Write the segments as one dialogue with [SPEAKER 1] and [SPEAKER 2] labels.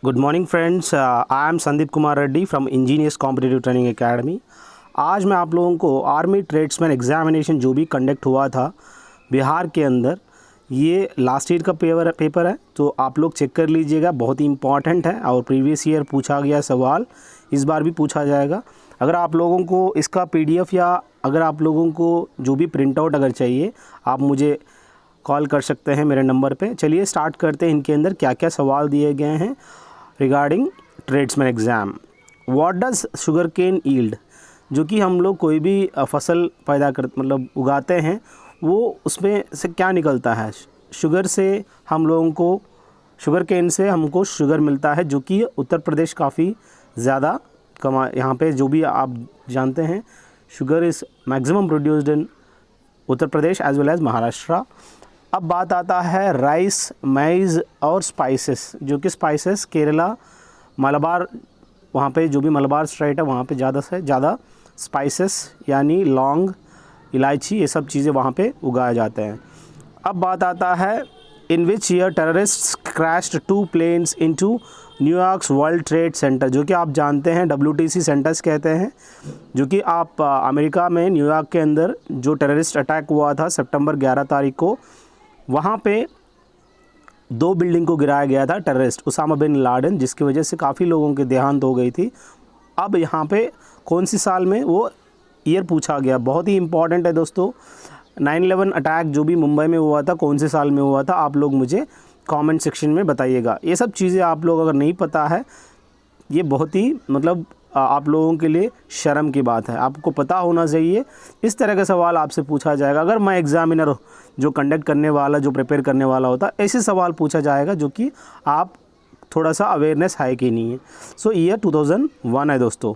[SPEAKER 1] Good morning friends, I am Sandeep Kumar Reddy from engineers competitive training academy. आज मैं आप लोगों को आर्मी ट्रेड्समैन एग्जामिनेशन जो भी कंडक्ट हुआ था बिहार के अंदर, ये लास्ट ईयर का पेपर है, तो आप लोग चेक कर लीजिएगा। बहुत ही इंपॉर्टेंट है और प्रीवियस ईयर पूछा गया सवाल इस बार भी पूछा जाएगा। अगर आप लोगों को इसका PDF या अगर आप लोगों को जो भी प्रिंट आउट अगर चाहिए, आप मुझे कॉल कर सकते हैं मेरे नंबर पे। चलिए स्टार्ट करते हैं। इनके अंदर क्या क्या सवाल दिए गए हैं regarding tradesman exam. What does sugar cane yield, जो कि हम लोग कोई भी फसल पैदा कर मतलब उगाते हैं, वो उसमें से क्या निकलता है। शुगर से हम लोगों को, शुगर केन से हमको शुगर मिलता है, जो कि उत्तर प्रदेश काफ़ी ज़्यादा यहाँ पे जो भी आप जानते हैं, sugar is maximum produced in Uttar Pradesh as well as Maharashtra. अब बात आता है राइस, मैज़ और स्पाइसेस, जो कि स्पाइसेस केरला, मलबार, वहाँ पे जो भी मलबार स्टेट है वहाँ पे ज़्यादा से ज़्यादा स्पाइसेस यानी लौंग, इलायची, ये सब चीज़ें वहाँ पे उगाए जाते हैं। अब बात आता है in which year terrorists crashed 2 planes into New York's World Trade Center, जो कि आप जानते हैं WTC सेंटर्स कहते हैं, जो कि आप अमेरिका में न्यूयॉर्क के अंदर जो टेररिस्ट अटैक हुआ था सितंबर 11 तारीख को, वहाँ पे 2 बिल्डिंग को गिराया गया था टेररिस्ट उसामा बिन लादेन, जिसकी वजह से काफ़ी लोगों के देहांत हो गई थी। अब यहाँ पे कौन सी साल में वो ईयर पूछा गया, बहुत ही इंपॉर्टेंट है दोस्तों। 9/11 अटैक जो भी मुंबई में हुआ था, कौन से साल में हुआ था, आप लोग मुझे कमेंट सेक्शन में बताइएगा। ये सब चीज़ें आप लोग अगर नहीं पता है, ये बहुत ही मतलब आप लोगों के लिए शर्म की बात है, आपको पता होना चाहिए। इस तरह का सवाल आपसे पूछा जाएगा। अगर मैं एग्जामिनर जो कंडक्ट करने वाला, जो प्रिपेयर करने वाला होता, ऐसे सवाल पूछा जाएगा जो कि आप थोड़ा सा अवेयरनेस है कि नहीं है। सो ईयर 2001 है दोस्तों।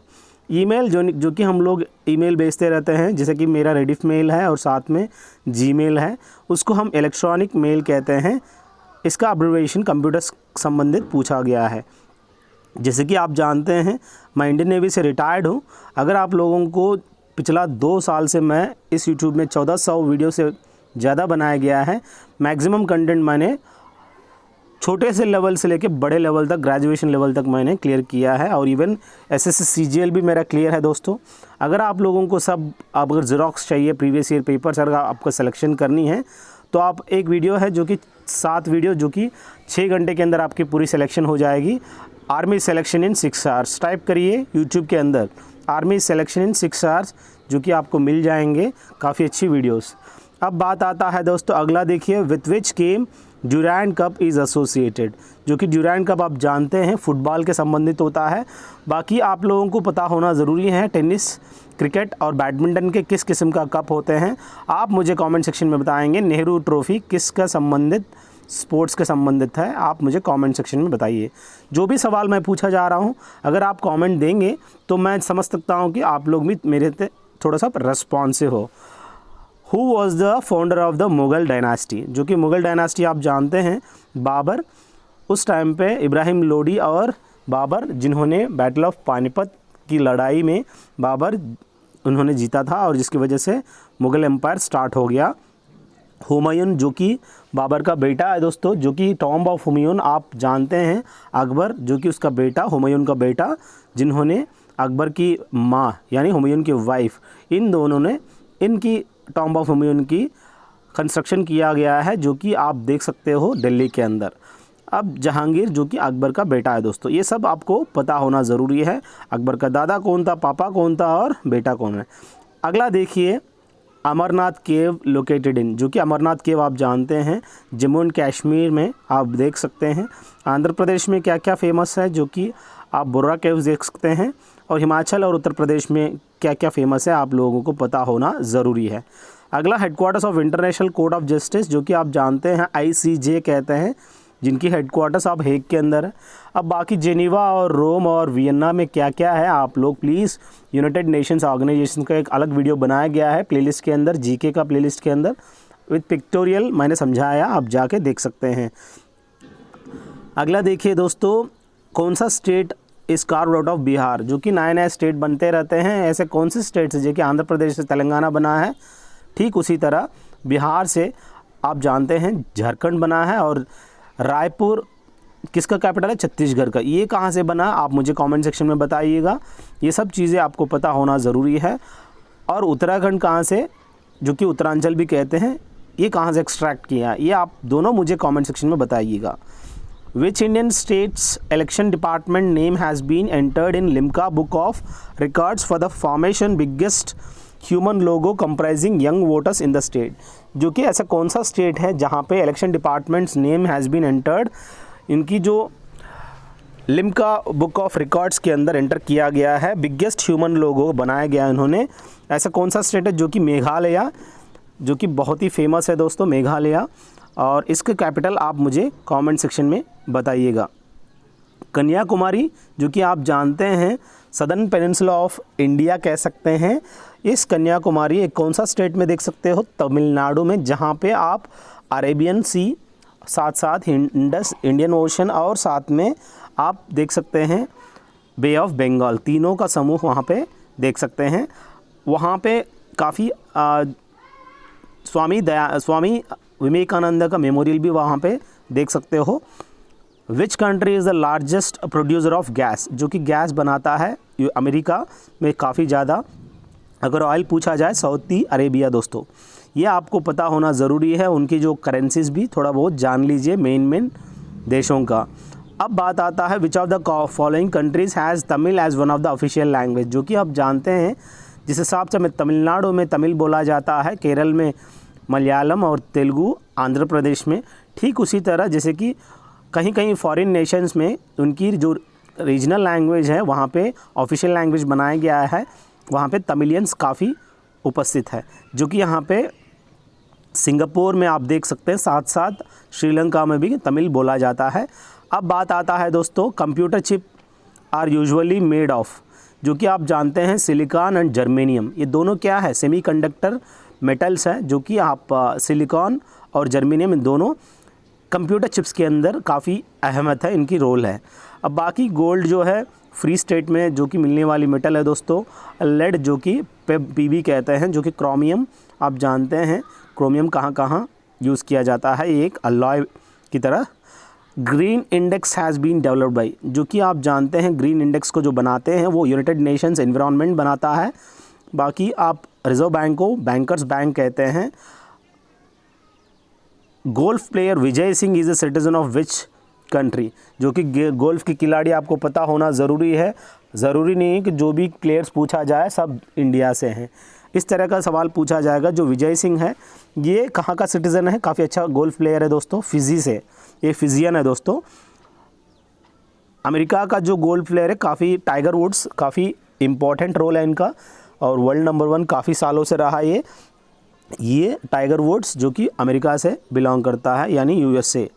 [SPEAKER 1] ईमेल जो कि हम लोग ईमेल भेजते रहते हैं, जैसे कि मेरा रेडिफ मेल है और साथ में जीमेल है, उसको हम इलेक्ट्रॉनिक मेल कहते हैं। इसका अब्रिविएशन कंप्यूटर संबंधित पूछा गया है। जैसे कि आप जानते हैं मैं इंडियन नेवी से रिटायर्ड हूँ। अगर आप लोगों को पिछला 2 साल से मैं इस यूट्यूब में 1400 वीडियो से ज़्यादा बनाया गया है। मैक्सिमम कंटेंट मैंने छोटे से लेवल से लेके बड़े लेवल तक, ग्रेजुएशन लेवल तक मैंने क्लियर किया है, और इवन SSC CGL भी मेरा क्लियर है दोस्तों। अगर आप लोगों को सब अगर ज़ेरॉक्स चाहिए प्रीवियस ईयर पेपर्स, अगर आपको सिलेक्शन करनी है तो आप एक वीडियो है जो कि 7 वीडियो जो कि 6 घंटे के अंदर आपकी पूरी सिलेक्शन हो जाएगी। Army selection in 6 hours type करिए यूट्यूब के अंदर, आर्मी सिलेक्शन इन 6 आवर्स, जो कि आपको मिल जाएंगे काफ़ी अच्छी वीडियोस। अब बात आता है दोस्तों अगला, देखिए with which game Durand Cup is associated, जो कि ड्यूरैंड कप आप जानते हैं फुटबॉल के संबंधित होता है। बाकी आप लोगों को पता होना ज़रूरी है टेनिस, क्रिकेट और बैडमिंटन के किस किस्म का कप होते हैं। आप मुझे कमेंट सेक्शन में बताएंगे नेहरू ट्रॉफी किसका संबंधित स्पोर्ट्स के संबंधित है, आप मुझे कमेंट सेक्शन में बताइए। जो भी सवाल मैं पूछा जा रहा हूँ, अगर आप कमेंट देंगे तो मैं समझ सकता हूँ कि आप लोग भी मेरे से थोड़ा सा रेस्पॉन्सिव हो। Who was the founder of the Mughal dynasty, जो कि मुग़ल डायनास्टी आप जानते हैं बाबर, उस टाइम पे इब्राहिम लोदी और बाबर, जिन्होंने बैटल ऑफ पानीपत की लड़ाई में बाबर उन्होंने जीता था, और जिसकी वजह से मुग़ल एम्पायर स्टार्ट हो गया। हुमायूं जो कि बाबर का बेटा है दोस्तों, जो कि टॉम्ब ऑफ हुमायूं आप जानते हैं, अकबर जो कि उसका बेटा, हुमायूं का बेटा, जिन्होंने अकबर की माँ यानी हुमायूं की वाइफ, इन दोनों ने इनकी टॉम्ब ऑफ हुमायूं की कंस्ट्रक्शन किया गया है, जो कि आप देख सकते हो दिल्ली के अंदर। अब जहांगीर जो कि अकबर का बेटा है दोस्तों, ये सब आपको पता होना ज़रूरी है। अकबर का दादा कौन था, पापा कौन था और बेटा कौन है। अगला देखिए अमरनाथ केव लोकेटेड इन, जो कि अमरनाथ केव आप जानते हैं जम्मू एंड कश्मीर में आप देख सकते हैं। आंध्र प्रदेश में क्या क्या फेमस है, जो कि आप बोर्रा केव्स देख सकते हैं, और हिमाचल और उत्तर प्रदेश में क्या क्या फेमस है आप लोगों को पता होना ज़रूरी है। अगला headquarters of international court of justice, जो कि आप जानते हैं ICJ कहते हैं, जिनकी हेडक्वार्टर्स आप हेग के अंदर है। अब बाकी जेनीवा और रोम और वियना में क्या क्या है, आप लोग प्लीज़ यूनाइटेड नेशंस ऑर्गेनाइजेशन का एक अलग वीडियो बनाया गया है प्लेलिस्ट के अंदर, GK का प्लेलिस्ट के अंदर विद पिक्टोरियल मैंने समझाया, आप जाके देख सकते हैं। अगला देखिए दोस्तों, कौन सा स्टेट इस कार्व आउट ऑफ बिहार, जो कि नए नए स्टेट बनते रहते हैं। ऐसे कौन से स्टेट से, जो कि आंध्र प्रदेश से तेलंगाना बना है, ठीक उसी तरह बिहार से आप जानते हैं झारखंड बना है, और रायपुर किसका कैपिटल है? छत्तीसगढ़ का। ये कहाँ से बना आप मुझे कमेंट सेक्शन में बताइएगा। ये सब चीज़ें आपको पता होना ज़रूरी है। और उत्तराखंड कहाँ से, जो कि उत्तरांचल भी कहते हैं, ये कहाँ से एक्सट्रैक्ट किया है, ये आप दोनों मुझे कमेंट सेक्शन में बताइएगा। Which Indian state's election department name has been entered in Limca Book of Records for the formation biggest human logo comprising young voters in the state? जो कि ऐसा कौन सा स्टेट है जहाँ पे election department's name has been entered, इनकी जो लिम्का बुक ऑफ रिकॉर्ड्स के अंदर एंटर किया गया है, बिगेस्ट ह्यूमन लोगो बनाया गया इन्होंने। ऐसा कौन सा स्टेट है? जो कि मेघालय, जो कि बहुत ही फेमस है दोस्तों, मेघालय। और इसके कैपिटल आप मुझे कमेंट सेक्शन में बताइएगा। कन्याकुमारी, जो कि आप जानते हैं सदर्न पेनिनसुला ऑफ इंडिया कह सकते हैं। इस कन्याकुमारी एक कौन सा स्टेट में देख सकते हो? तमिलनाडु में, जहाँ पे आप अरेबियन सी, साथ साथ इंडस इंडियन ओशन, और साथ में आप देख सकते हैं बे ऑफ बंगाल, तीनों का समूह वहाँ पे देख सकते हैं। वहाँ पे काफ़ी स्वामी विवेकानंद का मेमोरियल भी वहाँ पे देख सकते हो। Which country is the largest producer of gas? जो कि गैस बनाता है अमेरिका में काफ़ी ज़्यादा। अगर ऑयल पूछा जाए, सऊदी अरेबिया दोस्तों। ये आपको पता होना ज़रूरी है। उनकी जो करेंसीज भी थोड़ा बहुत जान लीजिए, मेन देशों का। अब बात आता है which of the following countries has Tamil as one of the official language? जो कि आप जानते हैं जिस हिसाब से तमिलनाडु में तमिल बोला जाता है, केरल में मलयालम और तेलुगु, आंध्र प्रदेश में ठीक उसी तरह जैसे कि कहीं कहीं फॉरेन नेशंस में उनकी जो रीजनल लैंग्वेज है वहाँ पे ऑफिशियल लैंग्वेज बनाया गया है। वहाँ पे तमिलियंस काफ़ी उपस्थित है, जो कि यहाँ पे सिंगापुर में आप देख सकते हैं, साथ साथ श्रीलंका में भी तमिल बोला जाता है। अब बात आता है दोस्तों, computer chip are usually made of? जो कि आप जानते हैं सिलिकॉन एंड जर्मेनियम, ये दोनों क्या है? सेमीकंडक्टर मेटल्स है, जो कि आप सिलिकॉन और जर्मेनियम इन दोनों कंप्यूटर चिप्स के अंदर काफ़ी अहमियत है, इनकी रोल है। अब बाकी गोल्ड जो है फ्री स्टेट में जो कि मिलने वाली मेटल है दोस्तों। लेड, जो कि पीबी कहते हैं, जो कि क्रोमियम, आप जानते हैं क्रोमियम कहाँ कहाँ यूज़ किया जाता है, एक अलॉय की तरह। Green index has been developed by? जो कि आप जानते हैं ग्रीन इंडेक्स को जो बनाते हैं वो यूनाइटेड नेशंस एनवायरनमेंट बनाता है। बाकी आप रिजर्व बैंक को बैंकर्स बैंक कहते हैं। Golf player Vijay Singh is a citizen of which country? जो कि गोल्फ की खिलाड़ी आपको पता होना ज़रूरी है। ज़रूरी नहीं है कि जो भी प्लेयर्स पूछा जाए सब इंडिया से हैं, इस तरह का सवाल पूछा जाएगा। जो विजय सिंह है ये कहाँ का सिटीज़न है? काफ़ी अच्छा गोल्फ प्लेयर है दोस्तों, फिजी से, ये फिजियन है दोस्तों। अमेरिका का जो गोल्फ प्लेयर है काफ़ी, टाइगर वुड्स, काफ़ी इम्पॉर्टेंट रोल है इनका, और वर्ल्ड नंबर 1 काफ़ी सालों से रहा ये टाइगर वुड्स, जो कि अमेरिका से बिलोंग करता है, यानी यूएसए।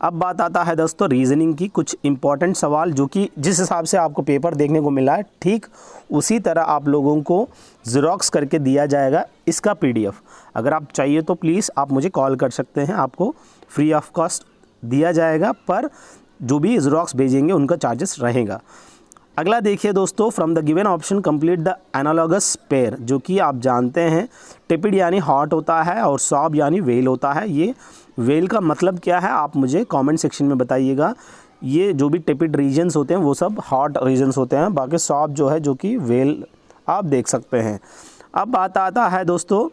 [SPEAKER 1] अब बात आता है दोस्तों रीजनिंग की, कुछ इंपॉर्टेंट सवाल जो कि जिस हिसाब से आपको पेपर देखने को मिला है ठीक उसी तरह आप लोगों को ज़ेरॉक्स करके दिया जाएगा इसका पीडीएफ। अगर आप चाहिए तो प्लीज़ आप मुझे कॉल कर सकते हैं, आपको फ्री ऑफ कॉस्ट दिया जाएगा, पर जो भी ज़ेरॉक्स भेजेंगे उनका चार्जेस रहेगा। अगला देखिए दोस्तों, from the given option complete the analogous pair. जो कि आप जानते हैं टेपिड यानी हॉट होता है और सॉब यानी वेल होता है। ये वेल का मतलब क्या है आप मुझे कमेंट सेक्शन में बताइएगा। ये जो भी टेपिड रीजन्स होते हैं वो सब हॉट रीजन्स होते हैं, बाकी सॉब जो है जो कि वेल आप देख सकते हैं। अब बात आता है दोस्तों,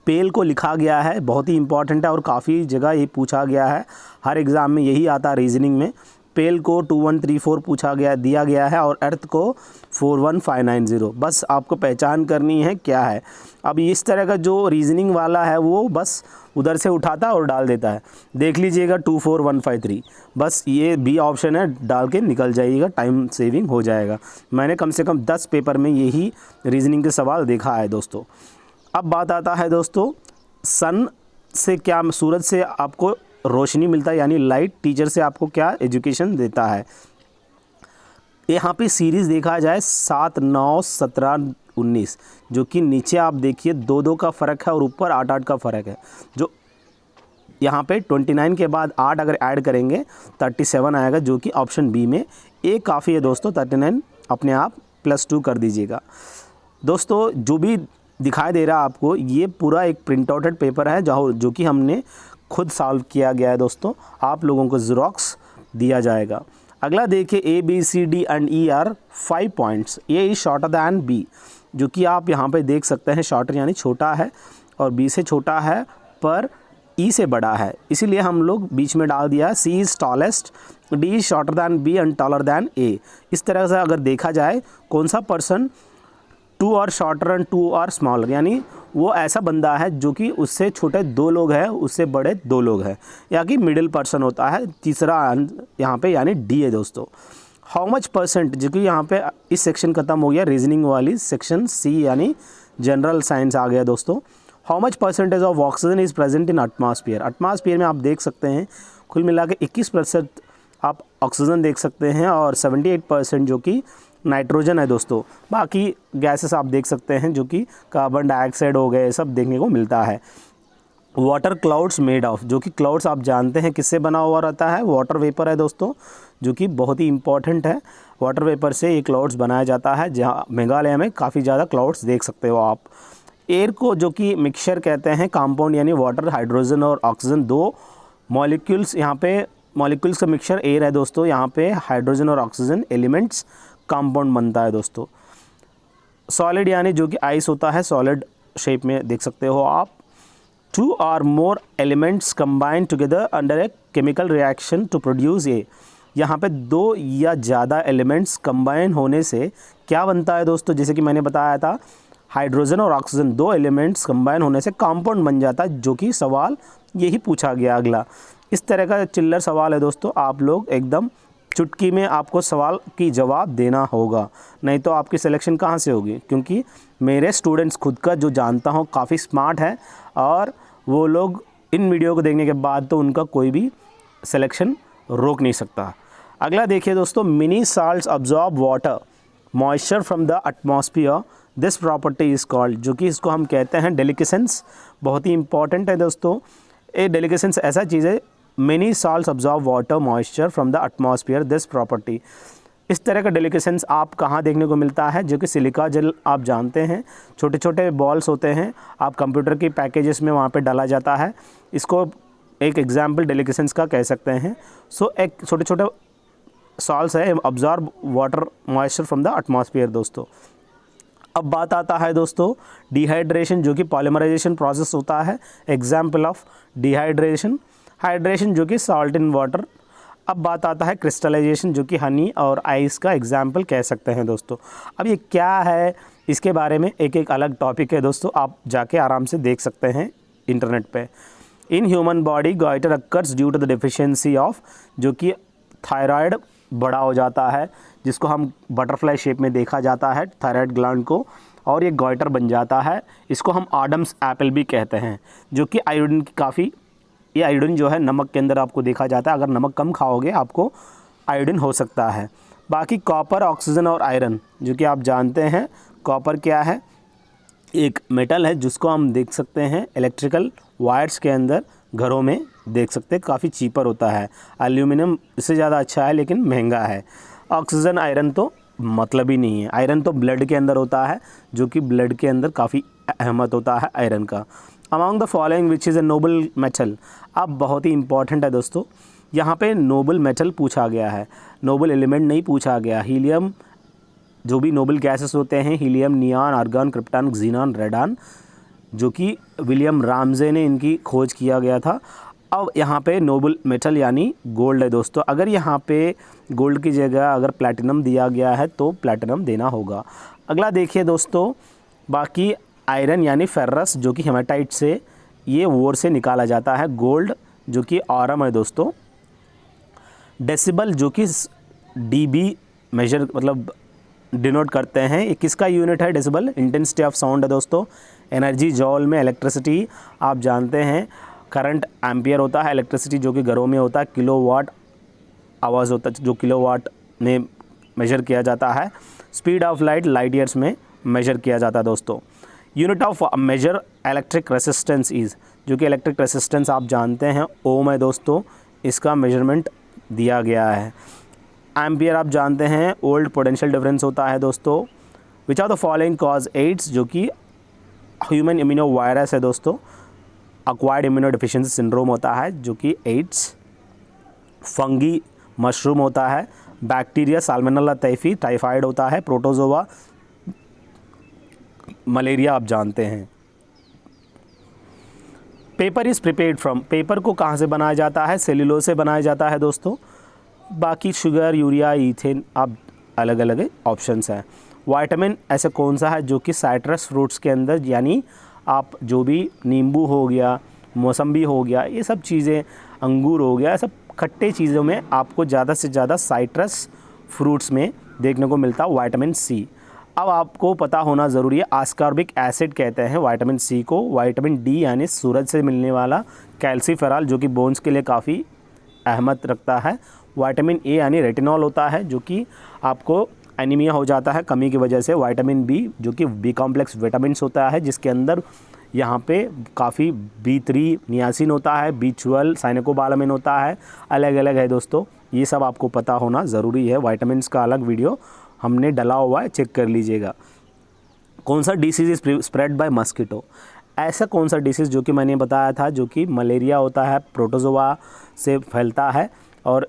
[SPEAKER 1] पेल को लिखा गया है, बहुत ही इंपॉर्टेंट है और काफ़ी जगह ये पूछा गया है, हर एग्ज़ाम में यही आता है रीजनिंग में। पेल को 2134 पूछा गया दिया गया है और अर्थ को 41590। बस आपको पहचान करनी है क्या है। अब इस तरह का जो रीजनिंग वाला है वो बस उधर से उठाता है और डाल देता है, देख लीजिएगा 24153, बस ये बी ऑप्शन है, डाल के निकल जाइएगा, टाइम सेविंग हो जाएगा। मैंने कम से कम 10 पेपर में यही रीजनिंग के सवाल देखा है दोस्तों। अब बात आता है दोस्तों, सन से क्या, सूरज से आपको रोशनी मिलता है यानी लाइट, टीचर से आपको क्या एजुकेशन देता है। यहाँ पे सीरीज़ देखा जाए 7, 9, 17, 19, जो कि नीचे आप देखिए 2-2 का फ़र्क है और ऊपर 8-8 का फ़र्क है। जो यहाँ पे 29 के बाद 8 अगर ऐड करेंगे 37 आएगा, जो कि ऑप्शन बी में ए काफ़ी है दोस्तों। 39 अपने आप +2 कर दीजिएगा दोस्तों। जो भी दिखाई दे रहा है आपको ये पूरा एक प्रिंट आउटेड पेपर है जो कि हमने खुद सॉल्व किया गया है दोस्तों, आप लोगों को ज़ेरॉक्स दिया जाएगा। अगला देखिए, A B C D and E are 5 points, A is shorter than B, जो कि आप यहाँ पे देख सकते हैं, शॉर्टर यानी छोटा है और बी से छोटा है पर ई से बड़ा है, इसीलिए हम लोग बीच में डाल दिया C is tallest, D is shorter than B and taller than A. इस तरह से अगर देखा जाए कौन सा पर्सन 2 और शॉर्टर एंड 2 और स्मॉलर, यानी वो ऐसा बंदा है जो कि उससे छोटे 2 लोग हैं, उससे बड़े 2 लोग हैं, या कि मिडिल पर्सन होता है, तीसरा यहाँ पे यानी डी है दोस्तों। हाउ मच परसेंट, जो कि यहाँ पे इस सेक्शन खत्म हो गया, रीजनिंग वाली सेक्शन सी यानी जनरल साइंस आ गया दोस्तों। How much percentage of oxygen is present in atmosphere, atmosphere में आप देख सकते हैं कुल मिला के 21% आप ऑक्सीजन देख सकते हैं और 78% जो कि नाइट्रोजन है दोस्तों। बाकी गैसेस आप देख सकते हैं जो कि कार्बन डाइऑक्साइड हो गए, सब देखने को मिलता है। वाटर क्लाउड्स मेड ऑफ, जो कि क्लाउड्स आप जानते हैं किससे बना हुआ रहता है, वाटर वेपर है दोस्तों, जो कि बहुत ही इंपॉर्टेंट है। वाटर वेपर से ये क्लाउड्स बनाया जाता है, जहाँ मेघालय में काफ़ी ज़्यादा क्लाउड्स देख सकते हो आप। एयर को जो कि मिक्सचर कहते हैं, कंपाउंड यानी वाटर, हाइड्रोजन और ऑक्सीजन 2 मॉलिक्यूल्स, यहाँ पे मॉलिक्यूल्स का मिक्सचर एयर है दोस्तों, यहाँ पे हाइड्रोजन और ऑक्सीजन एलिमेंट्स कंपाउंड बनता है दोस्तों। सॉलिड यानी जो कि आइस होता है, सॉलिड शेप में देख सकते हो आप। 2 or more elements combine together under a chemical reaction to produce A, यहाँ पे 2 या ज़्यादा एलिमेंट्स कंबाइन होने से क्या बनता है दोस्तों, जैसे कि मैंने बताया था, हाइड्रोजन और ऑक्सीजन 2 एलिमेंट्स कंबाइन होने से कंपाउंड बन जाता है, जो कि सवाल यही पूछा गया अगला। इस तरह का चिल्लर सवाल है दोस्तों, आप लोग एकदम चुटकी में आपको सवाल की जवाब देना होगा, नहीं तो आपकी सिलेक्शन कहाँ से होगी, क्योंकि मेरे स्टूडेंट्स खुद का जो जानता हूँ काफ़ी स्मार्ट है और वो लोग इन वीडियो को देखने के बाद तो उनका कोई भी सिलेक्शन रोक नहीं सकता। अगला देखिए दोस्तों, mini salts absorb water moisture from the atmosphere, this property is called, जो कि इसको हम कहते हैं डेलिकेसेंस। बहुत ही इंपॉर्टेंट है दोस्तों, ये डेलिकेसेंस ऐसा चीज़ है, mini salts absorb water moisture from the atmosphere, this property. इस तरह का डेलिकेसेंस आप कहाँ देखने को मिलता है, जो कि सिलिका जेल आप जानते हैं, छोटे छोटे बॉल्स होते हैं, आप कंप्यूटर की पैकेजेस में वहाँ पे डाला जाता है, इसको एक एग्जाम्पल डेलिकेसेंस का कह सकते हैं। सो एक छोटे छोटे सॉल्ट्स है absorb water moisture from the atmosphere दोस्तों। अब बात आता है दोस्तों डिहाइड्रेशन, जो कि पॉलीमराइजेशन प्रोसेस होता है, एग्जाम्पल ऑफ डिहाइड्रेशन, हाइड्रेशन जो कि सॉल्ट इन वाटर। अब बात आता है क्रिस्टलाइजेशन, जो कि हनी और आइस का एग्जाम्पल कह सकते हैं दोस्तों। अब ये क्या है, इसके बारे में एक एक अलग टॉपिक है दोस्तों, आप जाके आराम से देख सकते हैं इंटरनेट पे। In human body goiter occurs due to the deficiency of, जो कि थायराइड बड़ा हो जाता है, जिसको हम बटरफ्लाई शेप में देखा जाता है थायराइड ग्लैंड को, और ये गॉइटर बन जाता है। इसको हम आडम्स एप्पल भी कहते हैं, जो कि आयोडीन की काफ़ी, ये आयोडीन जो है नमक के अंदर आपको देखा जाता है, अगर नमक कम खाओगे आपको आयोडीन हो सकता है। बाकी कॉपर, ऑक्सीजन और आयरन, जो कि आप जानते हैं कॉपर क्या है, एक मेटल है जिसको हम देख सकते हैं इलेक्ट्रिकल वायर्स के अंदर, घरों में देख सकते हैं, काफ़ी चीपर होता है। एल्यूमिनियम इससे ज़्यादा अच्छा है लेकिन महंगा है। ऑक्सीजन, आयरन तो मतलब ही नहीं है, आयरन तो ब्लड के अंदर होता है, जो कि ब्लड के अंदर काफ़ी अहमियत होता है आयरन का। Among the following which is a noble metal, अब बहुत ही इंपॉर्टेंट है दोस्तों, यहाँ पे नोबल मेटल पूछा गया है, नोबल एलिमेंट नहीं पूछा गया। हीलियम, जो भी नोबल गैसेस होते हैं, helium, neon, argon, krypton, xenon, radon, जो कि विलियम रामजे ने इनकी खोज किया गया था। अब यहाँ पे नोबल मेटल यानी गोल्ड है दोस्तों, अगर यहाँ पे गोल्ड की जगह अगर प्लैटिनम दिया गया है तो प्लैटिनम देना होगा। अगला देखिए दोस्तों, बाकी आयरन यानी फेरस, जो कि हेमाटाइट से, ये वोर से निकाला जाता है। गोल्ड जो कि ऑरम है दोस्तों। डेसिबल, जो कि डीबी मेजर मतलब डिनोट करते हैं, ये किसका यूनिट है, डेसिबल, इंटेंसिटी ऑफ साउंड है दोस्तों। एनर्जी जॉल में, इलेक्ट्रिसिटी आप जानते हैं, करंट एम्पियर होता है, इलेक्ट्रिसिटी जो कि घरों में होता है, किलोवाट आवाज़ होता है, जो किलोवाट में मेजर किया जाता है। Speed of light, light years में मेजर किया जाता है दोस्तों। Unit of measure electric resistance is, जो कि इलेक्ट्रिक रेसिस्टेंस आप जानते हैं ओम है दोस्तों, इसका मेजरमेंट दिया गया है। एम्पियर आप जानते हैं ओल्ड पोटेंशियल डिफरेंस होता है दोस्तों। Which are the following cause AIDS, जो कि ह्यूमन इम्यूनो वायरस है दोस्तों। एक्वायर्ड इम्यूनोडेफिशिएंसी सिंड्रोम होता है जो कि एड्स, फंगी मशरूम होता है, बैक्टीरिया साल्मोनेला टाइफी टाइफाइड होता है, प्रोटोजोआ मलेरिया आप जानते हैं। Paper is prepared from, paper को कहाँ से बनाया जाता है, सेल्यूलोज से बनाया जाता है दोस्तों। बाकी शुगर, यूरिया, ईथेन आप अलग अलग ऑप्शंस हैं। विटामिन ऐसे कौन सा है जो कि साइट्रस फ्रूट्स के अंदर, यानी आप जो भी नींबू हो गया, मौसम्बी हो गया, ये सब चीज़ें, अंगूर हो गया, सब खट्टे चीज़ों में आपको ज़्यादा से ज़्यादा साइट्रस फ्रूट्स में देखने को मिलता है विटामिन सी। अब आपको पता होना ज़रूरी है, आस्कॉर्बिक एसिड कहते हैं विटामिन सी को। विटामिन डी यानी सूरज से मिलने वाला कैल्सीफेरॉल जो कि बोन्स के लिए काफ़ी अहमियत रखता है। विटामिन ए यानी रेटिनॉल होता है जो कि आपको एनीमिया हो जाता है कमी की वजह से। विटामिन बी जो कि बी कॉम्प्लेक्स विटामिन्स होता है जिसके अंदर यहाँ पे काफ़ी B3 नियासिन होता है, B12 साइनोकोबालामिन होता है, अलग अलग है दोस्तों। ये सब आपको पता होना ज़रूरी है। विटामिन्स का अलग वीडियो हमने डाला हुआ है, चेक कर लीजिएगा। कौन सा disease is spread by mosquito, ऐसा कौन सा डिसीज़ जो कि मैंने बताया था जो कि मलेरिया होता है, प्रोटोजोआ से फैलता है, और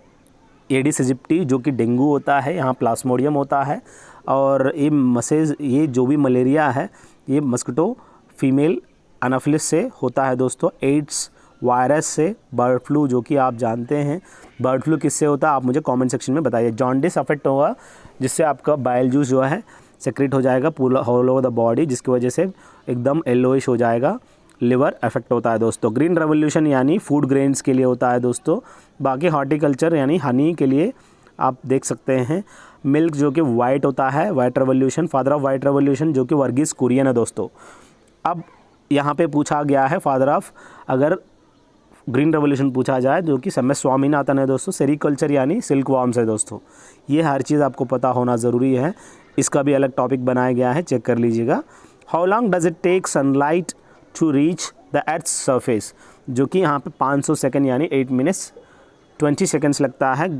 [SPEAKER 1] एडिस इजिप्टी जो कि डेंगू होता है, यहाँ प्लाज्मोडियम होता है। और ये जो भी मलेरिया है ये मस्कीटो फीमेल एनाफिलिस से होता है दोस्तों। एड्स वायरस से, बर्ड फ्लू जो कि आप जानते हैं। बर्ड फ्लू किससे होता है आप मुझे कमेंट सेक्शन में बताइए। जॉन्डिस अफेक्ट होगा जिससे आपका बाइल जूस जो है सेक्रेट हो जाएगा पूरा ऑल ओवर द बॉडी, जिसकी वजह से एकदम येलोइश हो जाएगा। लिवर अफेक्ट होता है दोस्तों। ग्रीन रेवोल्यूशन यानी फूड ग्रेन्स के लिए होता है दोस्तों। बाकी हॉर्टिकल्चर यानी हनी के लिए आप देख सकते हैं। मिल्क जो कि वाइट होता है, white revolution, father of white revolution जो कि वर्गीस कुरियन है दोस्तों। अब यहाँ पे पूछा गया है फादर ऑफ, अगर ग्रीन रेवोल्यूशन पूछा जाए जो कि MS स्वामीनाथन है दोस्तों। सेरिकल्चर यानी सिल्क वॉर्म्स है दोस्तों। ये हर चीज़ आपको पता होना ज़रूरी है, इसका भी अलग टॉपिक बनाया गया है, चेक कर लीजिएगा। How long does it take sunlight to reach the earth's surface, जो कि यहाँ पे 500 सेकेंड यानी 8 मिनट्स 20 सेकेंड्स लगता है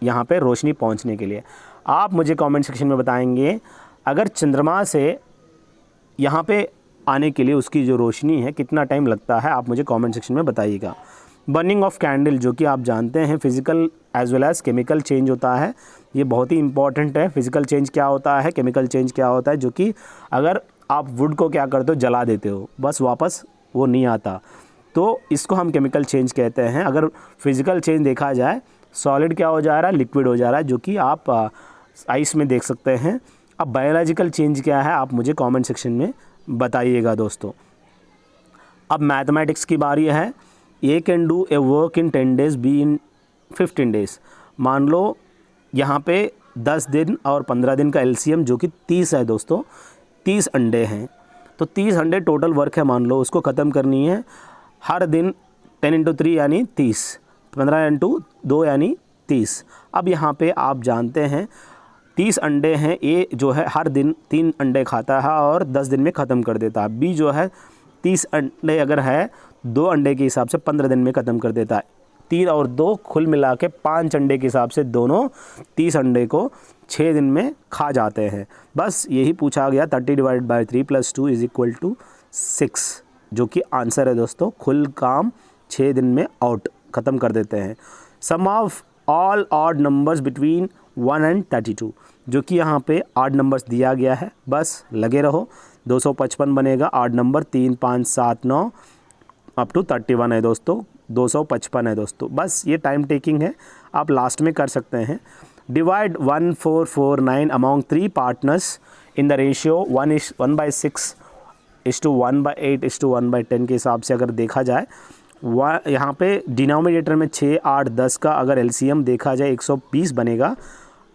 [SPEAKER 1] यहाँ पे रोशनी पहुँचने के लिए। आप मुझे कमेंट सेक्शन में बताएंगे अगर चंद्रमा से यहाँ पे आने के लिए उसकी जो रोशनी है कितना टाइम लगता है, आप मुझे कमेंट सेक्शन में बताइएगा। बर्निंग ऑफ कैंडल जो कि आप जानते हैं physical as well as chemical change होता है, ये बहुत ही इंपॉर्टेंट है। फिज़िकल चेंज क्या होता है, केमिकल चेंज क्या होता है, जो कि अगर आप वुड को क्या करते हो, जला देते हो, बस वापस वो नहीं आता, तो इसको हम केमिकल चेंज कहते हैं। अगर फिज़िकल चेंज देखा जाए, सॉलिड क्या हो जा रहा है, लिक्विड हो जा रहा है, जो कि आप आइस में देख सकते हैं। अब बायोलॉजिकल चेंज क्या है आप मुझे कमेंट सेक्शन में बताइएगा दोस्तों। अब मैथमेटिक्स की बारी है। A can do a work in 10 days, B in 15 days। मान लो यहाँ पे 10 दिन और 15 दिन का LCM जो कि 30 है दोस्तों। 30 अंडे हैं, तो 30 अंडे टोटल वर्क है, मान लो उसको ख़त्म करनी है हर दिन। 10 × 3 यानी 30, 15 × 2 यानी 30। अब यहाँ पे आप जानते हैं 30 अंडे हैं, ए जो है हर दिन 3 अंडे खाता है और 10 दिन में ख़त्म कर देता है। बी जो है 30 अंडे अगर है 2 अंडे के हिसाब से 15 दिन में ख़त्म कर देता है। 3 और 2 कुल मिला के 5 अंडे के हिसाब से दोनों 30 अंडे को 6 दिन में खा जाते हैं। बस यही पूछा गया। 30 / 3 + 2 = 6 जो कि आंसर है दोस्तों। कुल काम 6 दिन में आउट ख़त्म कर देते हैं। Sum of all odd numbers between 1 and 32 जो कि यहाँ पे ऑड नंबर्स दिया गया है, बस लगे रहो। 255 बनेगा ऑड नंबर, 3, 5, 7, 9 अप टू 31 है दोस्तों। 255 है दोस्तों। बस ये टाइम टेकिंग है, आप लास्ट में कर सकते हैं। Divide 1449 among 3 partners in the ratio 1/6 = 1/8 = 1/10 के हिसाब से अगर देखा जाए। यहाँ पे डिनोमिनेटर में 6, 8, 10 का अगर LCM देखा जाए 120 बनेगा।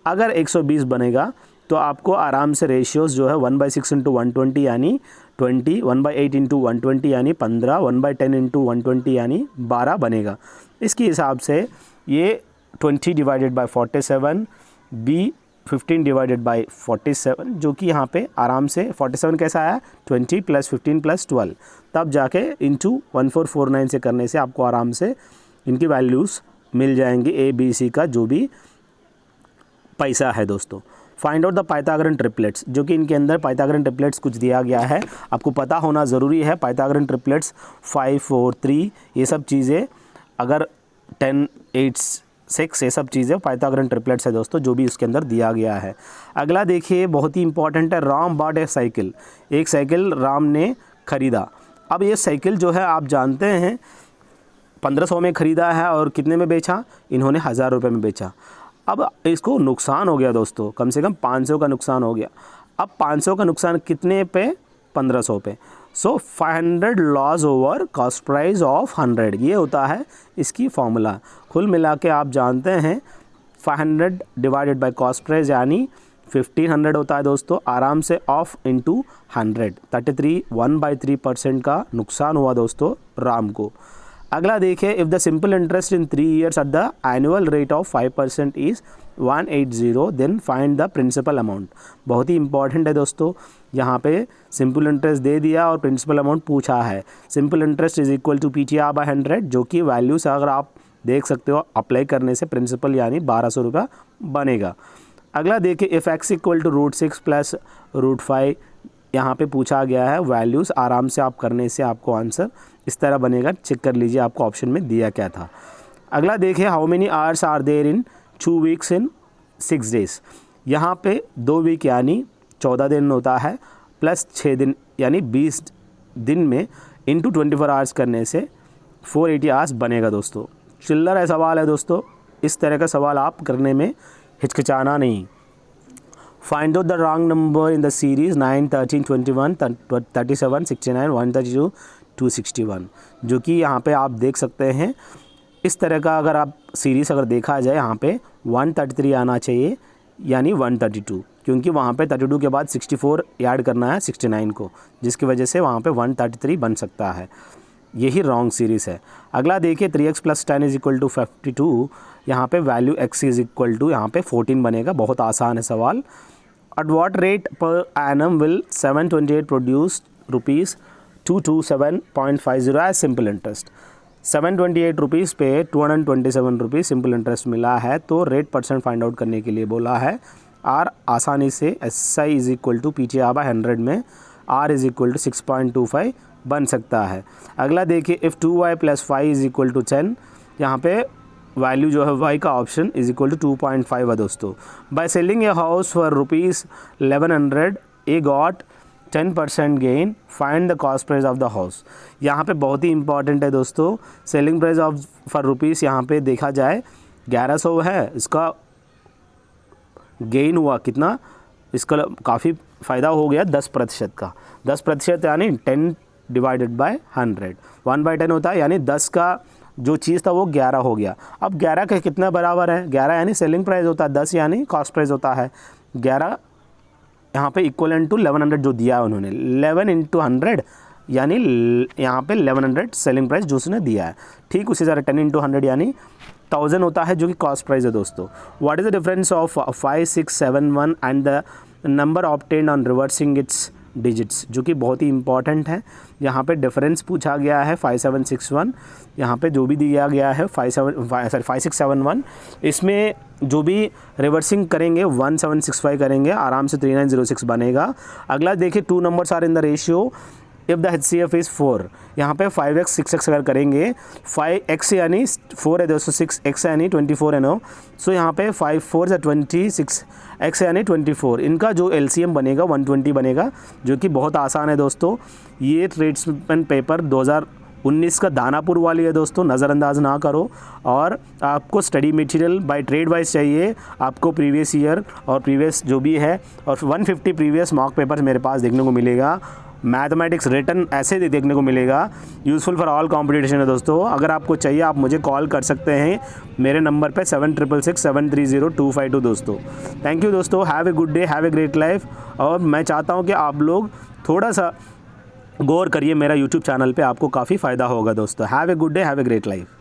[SPEAKER 1] अगर 120 बनेगा तो आपको आराम से रेशियोज़ जो है 1/6 × 120 यानी 20, 1/8 × 120 यानी 15, 1/10 × 120 यानी 12 बनेगा। इसके हिसाब से ये 20 / 47, बी 15 / 47 जो कि यहाँ पे आराम से 47 कैसा आया, 20 + 15 + 12, तब जाके इंटू 1449 से करने से आपको आराम से इनकी वैल्यूज़ मिल जाएंगी। A, B, C का जो भी पैसा है दोस्तों। Find out the Pythagorean triplets, जो कि इनके अंदर पाइथागोरन ट्रिपलेट्स कुछ दिया गया है, आपको पता होना ज़रूरी है। पाइथागोरन ट्रिपलेट्स 5 4 3 ये सब चीज़ें, अगर 10 8 6 ये सब चीज़ें पाइथागोरन ट्रिपलेट्स है दोस्तों, जो भी उसके अंदर दिया गया है। अगला देखिए बहुत ही इंपॉर्टेंट है, राम बॉट ए साइकिल, एक साइकिल राम ने ख़रीदा। अब ये साइकिल जो है आप जानते हैं 1500 में ख़रीदा है और कितने में बेचा, इन्होंने 1000 रुपये में बेचा। अब इसको नुकसान हो गया दोस्तों, कम से कम 500 का नुकसान हो गया। अब 500 का नुकसान कितने पे, 1500 पे। सो 500 loss over cost price of 100, ये होता है इसकी फॉर्मूला। कुल मिला के आप जानते हैं 500 डिवाइडेड बाय कॉस्ट प्राइस यानी 1500 होता है दोस्तों, आराम से ऑफ इंटू 100, 33 1/3% का नुकसान हुआ दोस्तों राम को। अगला देखिए, if the simple interest in 3 years at the annual rate of 5% is 180, then find the principal amount. बहुत ही इंपॉर्टेंट है दोस्तों, यहाँ पे सिंपल इंटरेस्ट दे दिया और प्रिंसिपल अमाउंट पूछा है। Simple interest is equal to PTR by 100, जो कि वैल्यू से अगर आप देख सकते हो अप्लाई करने से प्रिंसिपल यानी 1200 रुपये बनेगा। अगला देखिए, if x equal to √6 plus √5, यहाँ पे पूछा गया है वैल्यूज़, आराम से आप करने से आपको आंसर इस तरह बनेगा, चेक कर लीजिए आपको ऑप्शन में दिया क्या था। अगला देखिए, how many hours are there in 2 weeks in 6 days, यहाँ पे 2 वीक यानी 14 दिन होता है, प्लस 6 दिन यानी 20 दिन में इंटू 24 आवर्स करने से 480 आवर्स बनेगा दोस्तों। चिल्लर है सवाल है दोस्तों, इस तरह का सवाल आप करने में हिचकिचाना नहीं। Find out the wrong number in the series 9 13 21 37 69 132 261, जो कि यहाँ पे आप देख सकते हैं इस तरह का। अगर आप सीरीज़ अगर देखा जाए यहाँ पे 133 आना चाहिए यानी 132, क्योंकि वहाँ पे 32 के बाद 64 ऐड करना है 69 को, जिसकी वजह से वहाँ पे 133 बन सकता है। यही रॉन्ग सीरीज़ है। अगला देखिए, 3x + 10 इज इक्वल टू 52, यहाँ पे value x is equal to यहाँ पे 14 बनेगा। बहुत आसान है सवाल। एट वॉट रेट पर एनम will 728 produce ₹227.50 as simple interest. 728 rupees पे 227 रुपीज़ सिंपल इंटरेस्ट मिला है, तो रेट परसेंट फाइंड आउट करने के लिए बोला है। आर आसानी से SI is equal to PTR by 100 में R इज इक्वल टू 6.25 बन सकता है। अगला देखिए, if 2y + 5 is equal to 10, यहाँ पे वैल्यू जो है y का ऑप्शन इज इक्वल टू 2.5 है दोस्तों। By selling a house for ₹1100 A got 10% gain, find the cost price of the house. यहाँ पे बहुत ही इंपॉर्टेंट है दोस्तों, selling price of for rupees यहाँ पे देखा जाए 1100 है, इसका गेन हुआ कितना, इसका काफ़ी फ़ायदा हो गया 10% का। 10% यानी 10 डिवाइडेड बाय 100, 1/10 होता है, यानी 10 का जो चीज़ था वो 11 हो गया। अब 11 के कितना बराबर है, 11 यानी सेलिंग प्राइस होता है, 10 यानी कॉस्ट प्राइस होता है। 11 यहाँ पे इक्वलेंट टू 1100 जो दिया है उन्होंने, 11 × 100 यानी यहाँ पे 1100 सेलिंग प्राइस जो उसने दिया है। ठीक उसी तरह 10 × 100 यानी 1000 होता है, जो कि कॉस्ट प्राइस है दोस्तों। What is the difference of 5671 and the number obtained on reversing it's digits, जो कि बहुत ही इंपॉर्टेंट है। यहाँ पे डिफरेंस पूछा गया है 5761, यहाँ पे जो भी दिया गया है 5671, इसमें जो भी रिवर्सिंग करेंगे 1765 करेंगे, आराम से 3906 बनेगा। अगला देखिए, 2 numbers are in the ratio if the HCF is 4, यहाँ पे 5x 6x अगर करेंगे, 5x यानी 4 है दोस्तों, 6x यानी 24 है नो, सो यहाँ पे 5 4 = 26, x यानी 24, इनका जो LCM बनेगा 120 बनेगा, जो कि बहुत आसान है दोस्तों। ये ट्रेड्समैन पेपर 2019 का दानापुर वाली है दोस्तों, नज़रअंदाज ना करो। और आपको study material by trade wise चाहिए, आपको प्रीवियस ईयर और प्रीवियस जो भी है, और 150 प्रीवियस मॉक पेपर्स मेरे पास देखने को मिलेगा। मैथमेटिक्स रिटन ऐसे देखने को मिलेगा, यूज़फुल फॉर ऑल कॉम्पिटिशन है दोस्तों। अगर आपको चाहिए आप मुझे कॉल कर सकते हैं मेरे नंबर पे 766730 दोस्तों। थैंक यू दोस्तों, have a good day, have a great life. और मैं चाहता हूँ कि आप लोग थोड़ा सा गौर करिए मेरा यूट्यूब चैनल पे, आपको काफ़ी फ़ायदा होगा दोस्तों। Have a good day, have a great life.